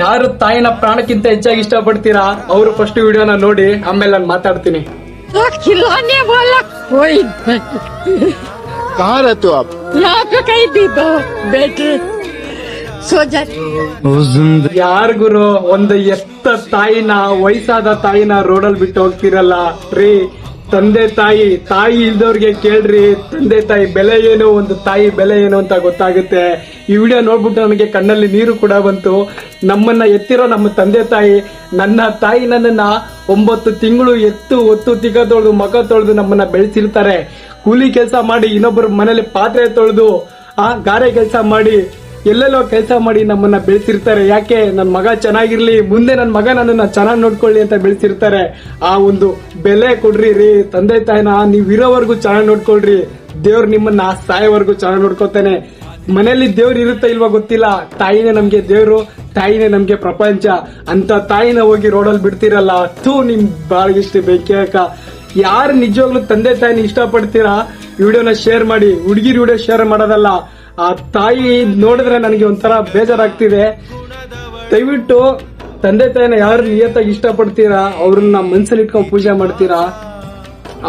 ಯಾರು ತಾಯಿನ ಪ್ರಾಣಕ್ಕಿಂತ ಹೆಚ್ಚಾಗಿ ಇಷ್ಟಪಡ್ತೀರಾ ಅವರು ಫಸ್ಟ್ ವಿಡಿಯೋನ ನೋಡಿ, ಆಮೇಲೆ ನಾನು ಮಾತಾಡ್ತೀನಿ. खिलौने वाला कोई कहाँ रहते हो आप? यहाँ पे कहीं भी बैठे सो जाते. ಯಾರ್ ಗುರು ಒಂದು ಎತ್ತ ತಾಯಿನ, ವಯಸ್ಸಾದ ತಾಯಿನ ರೋಡಲ್ಲಿ ಬಿಟ್ಟು ಹೋಗ್ತಿರಲ್ಲ ರೀ. ತಂದೆ ತಾಯಿ ಇಲ್ದವ್ರಿಗೆ ಕೇಳ್ರಿ ತಂದೆ ತಾಯಿ ಬೆಲೆ ಏನು, ಒಂದು ತಾಯಿ ಬೆಲೆ ಏನು ಅಂತ ಗೊತ್ತಾಗುತ್ತೆ. ಈ ವಿಡಿಯೋ ನೋಡ್ಬಿಟ್ಟು ನನಗೆ ಕಣ್ಣಲ್ಲಿ ನೀರು ಕೂಡ ಬಂತು. ನಮ್ಮನ್ನ ಎತ್ತಿರೋ ನಮ್ಮ ತಂದೆ ತಾಯಿ, ನನ್ನ ತಾಯಿ ನನ್ನನ್ನ 9 ತಿಂಗಳು ಹೊತ್ತು ತಿಕ್ಕ ತೊಳೆದು ಮಗ ತೊಳೆದು ನಮ್ಮನ್ನ ಬೆಳೆಸಿರ್ತಾರೆ. ಕೂಲಿ ಕೆಲಸ ಮಾಡಿ, ಇನ್ನೊಬ್ಬರ ಮನೇಲಿ ಪಾತ್ರೆ ತೊಳೆದು, ಗಾರೆ ಕೆಲಸ ಮಾಡಿ, ಎಲ್ಲೆಲ್ಲೋ ಕೆಲಸ ಮಾಡಿ ನಮ್ಮನ್ನ ಬೆಳೆಸಿರ್ತಾರೆ. ಯಾಕೆ? ನನ್ನ ಮಗ ಚೆನ್ನಾಗಿರ್ಲಿ, ಮುಂದೆ ನನ್ನ ಮಗ ನನ್ನನ್ನ ಚೆನ್ನಾಗಿ ನೋಡ್ಕೊಳ್ಳಿ ಅಂತ ಬೆಳೆಸಿರ್ತಾರೆ. ಆ ಒಂದು ಬೆಲೆ ಕೊಡ್ರಿ ರೀ ತಂದೆ ತಾಯಿನ. ನೀವ್ ಇರೋವರೆಗೂ ಚೆನ್ನಾಗಿ ನೋಡ್ಕೊಳ್ರಿ, ದೇವ್ರು ನಿಮ್ಮನ್ನ ಸಾಯೋವರೆಗೂ ಚೆನ್ನಾಗಿ ನೋಡ್ಕೋತಾನೆ. ಮನೇಲಿ ದೇವ್ರು ಇರುತ್ತಾ ಇಲ್ವಾ ಗೊತ್ತಿಲ್ಲ, ತಾಯಿನೇ ನಮ್ಗೆ ದೇವ್ರು, ತಾಯಿನೇ ನಮ್ಗೆ ಪ್ರಪಂಚ. ಅಂತ ತಾಯಿನ ಹೋಗಿ ರೋಡಲ್ಲಿ ಬಿಡ್ತಿರಲ್ಲ, ನಿಮ್ ಬಾಳಿಗಿಷ್ಟು ಬೆಂಕಿ ಹಾಕ. ಯಾರು ನಿಜವಾಗ್ಲೂ ತಂದೆ ತಾಯಿನ ಇಷ್ಟಪಡ್ತೀರಾ ವಿಡಿಯೋನ ಶೇರ್ ಮಾಡಿ. ಹುಡುಗಿರ್ ವಿಡಿಯೋ ಶೇರ್ ಮಾಡೋದಲ್ಲ. ಆ ತಾಯಿ ನೋಡಿದ್ರೆ ನನಗೆ ಒಂಥರ ಬೇಜಾರಾಗ್ತಿದೆ. ದಯವಿಟ್ಟು ತಂದೆ ತಾಯಿನ ಯಾರು ನಿಯತ್ತಾಗಿ ಇಷ್ಟಪಡ್ತೀರಾ ಅವ್ರನ್ನ ಮನ್ಸಲ್ಲಿ ಇಟ್ಕೊಂಡು ಪೂಜೆ ಮಾಡ್ತೀರಾ,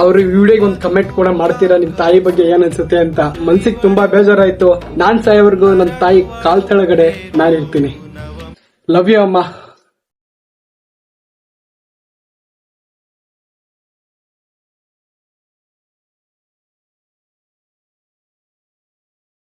ಅವ್ರ ವಿಡಿಯೋಗೆ ಒಂದು ಕಮೆಂಟ್ ಕೂಡ ಮಾಡ್ತೀರಾ ನಿಮ್ ತಾಯಿ ಬಗ್ಗೆ ಏನ್ ಅನ್ಸುತ್ತೆ ಅಂತ. ಮನ್ಸಿಗೆ ತುಂಬಾ ಬೇಜಾರಾಯ್ತು. ನಾನ್ ಸಾಯೋವರೆಗೂ ನನ್ನ ತಾಯಿ ಕಾಲ್ ತೆಳಗಡೆ ನಾನು ಇರ್ತೀನಿ. ಲವ್ ಯು ಅಮ್ಮ.